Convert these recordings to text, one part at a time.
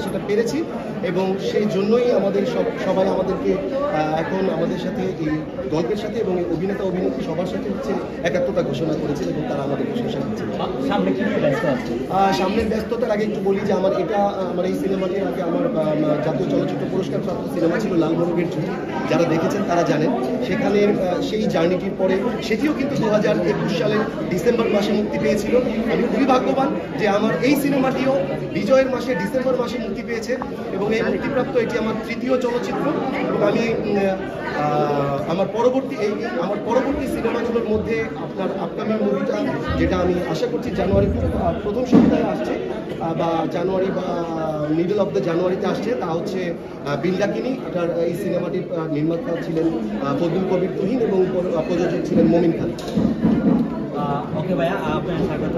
সেটা পেরেছি এবং সেই জন্যই আমাদের সবাই আমাদেরকে এখন আমাদের সাথে এই গল্পের সাথে এবং এই অভিনেতা অভিনেত্রী সবার সাথে হচ্ছে একাত্মতা ঘোষণা করেছে এবং তারা আমাদের প্রশংসা করছে। সামনের ব্যস্ততার আগে একটু বলি যে আমার এই সিনেমাটির আগে আমার জাতীয় চলচ্চিত্র পুরস্কার প্রাপ্ত সিনেমা ছিল লাল মোরগের ঝুঁকি। যারা দেখেছেন তারা জানেন সেখানের সেই জার্নিটির পরে সেটিও কিন্তু 2021 সালের ডিসেম্বর মাসে মুক্তি পেয়েছিল। আমি খুবই ভাগ্যবান যে আমার এই সিনেমাটিও বিজয়ের মাসে ডিসেম্বর মাসে মুক্তি পেয়েছে এবং এই মুক্তিপ্রাপ্ত এটি আমার তৃতীয় চলচ্চিত্র এবং আমি আমার পরবর্তী সিনেমাগুলোর মধ্যে আপনার আপকামিং মুভিটা যেটা আমি আশা করছি জানুয়ারি প্রথম সপ্তাহে আসছে বা জানুয়ারি বা মিডল অফ দ্য জানুয়ারিতে আসছে, তা হচ্ছে বিল্ডাকিনি। এটার এই সিনেমাটির নির্মাতা ছিলেন ফজলুল কবির তুহিন এবং প্রযোজক ছিলেন মমিন খান। ওকে ভাইয়া, আপনার স্বাগত।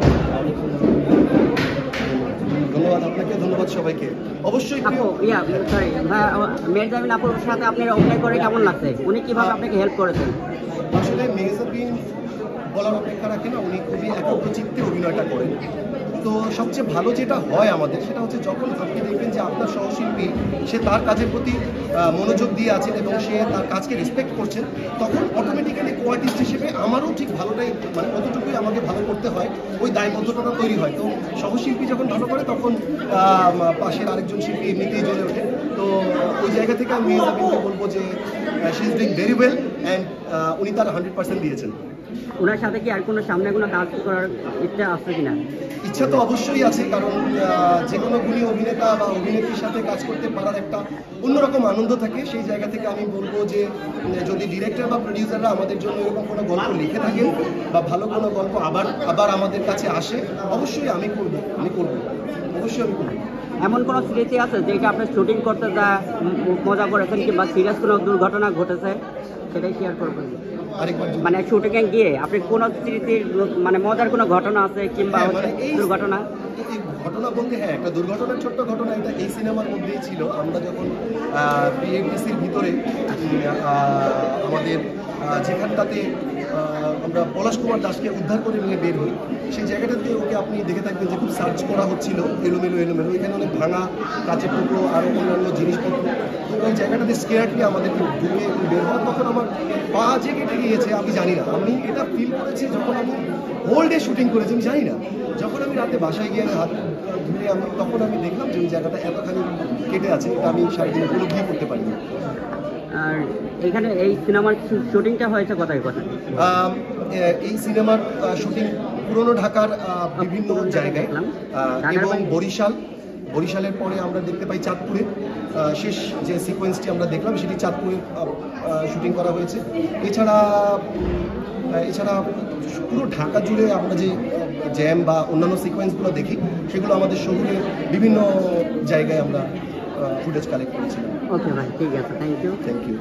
ধন্যবাদ আপনাকে, ধন্যবাদ সবাইকে। অবশ্যই মেহজাবিন আপুর সাথে আপনার অভিনয় করে কেমন লাগছে? উনি কিভাবে আপনাকে হেল্প করেছেন? আসলে মেহজাবিন বলার অপেক্ষা রাখে না, উনি খুবই একাগ্রচিত্তে অভিনয়টা করেন। তো সবচেয়ে ভালো যেটা হয় আমাদের সেটা হচ্ছে যখন আপনি দেখবেন যে আপনার সহশিল্পী সে তার কাজের প্রতি মনোযোগ দিয়ে আছেন এবং সে তার কাজকে রেসপেক্ট করছেন, তখন অটোমেটিক্যালি কোয়ার্টিস্ট হিসেবে আমারও ঠিক ভালোটাই কতটুকুই আমাকে ভালো করতে হয় ওই দায়বদ্ধতাটা তৈরি হয়। তো সহশিল্পী যখন ভালো করে তখন পাশের আরেকজন শিল্পী এমনিতেই জ্বলে ওঠে। তো ওই জায়গা থেকে আমি মেহজাবিনকে বলবো যে she is doing very well and উনি তার 100% দিয়েছেন। ওনার সাথে কি আর কোনো সামনে কোনো কাজ করার ইচ্ছা আছে কিনা? ইচ্ছা তো অবশ্যই আছে, কারণ যে কোনো গুণী অভিনেতা বা অভিনেত্রীর সাথে কাজ করতে পারার একটা অন্যরকম আনন্দ থাকে। সেই জায়গা থেকে আমি বলবো যে যদি ডিরেক্টর বা প্রডিউসাররা আমাদের জন্য এরকম কোনো গল্প লিখে থাকেন বা ভালো কোনো গল্প আবার আমাদের কাছে আসে, অবশ্যই আমি করব, অবশ্যই আমি করব। এমন কোনো স্মৃতি আছে যেটা আপনি শুটিং করতে যা মজা করেছেন কিংবা সিরিয়াস কোনো দুর্ঘটনা ঘটেছে সেটাই শেয়ার করবেন? মানে শুটিংয়ে গিয়ে আপনি কোন স্মৃতির মানে মজার কোনো ঘটনা আছে কিংবা দুর্ঘটনা? এই ঘটনা বলতে একটা দুর্ঘটনার ছোট্ট ঘটনা, এটা এই সিনেমার মধ্যেই ছিল। আমরা যখন বিএমডিসির ভিতরে আমাদের যেখানটাতে আমরা পলাশ কুমার দাসকে উদ্ধার করে নিয়ে বের হই, সেই জায়গাটাতে ওকে আপনি দেখে থাকবেন যে খুব সার্চ করা হচ্ছিল, এলোমেলো এখানে অনেক ভাঙা কাঁচের টুকরো আরও অন্যান্য জিনিসপত্র। তো ওই জায়গাটাতে স্কেয়ারলি আমাদেরকে ঢুকে বের হওয়া, তখন আমার পা যে কেটে গিয়েছে আমি জানি না। আমি এটা ফিল করেছি যখন আমি হোল ডে শুটিং করেছি, আমি জানি না। যখন আমি রাতে বাসায় গিয়ে হাত ধুয়ে তখন আমি দেখলাম যে ওই জায়গাটা এতখানি কেটে আছে, এটা আমি সারাদিন উপলব্ধি করতে পারিনি। আর এখানে এই সিনেমার শুটিংটা হয়েছে কোথায়? এই সিনেমার শুটিং পুরনো ঢাকার বিভিন্ন জায়গায় এবং বরিশালের পরে আমরা দেখতে পাই চাঁদপুরে। শেষ যে সিকোয়েন্সটি আমরা দেখলাম সেটি চাঁদপুরে শুটিং করা হয়েছে। এছাড়া পুরো ঢাকা জুড়ে আমরা যে জ্যাম বা অন্যান্য সিকোয়েন্সগুলো দেখি সেগুলো আমাদের শহরের বিভিন্ন জায়গায় আমরা ফুটেজ কালেক্ট করেছিলাম। ওকে ভাই, ঠিক আছে, থ্যাংক ইউ।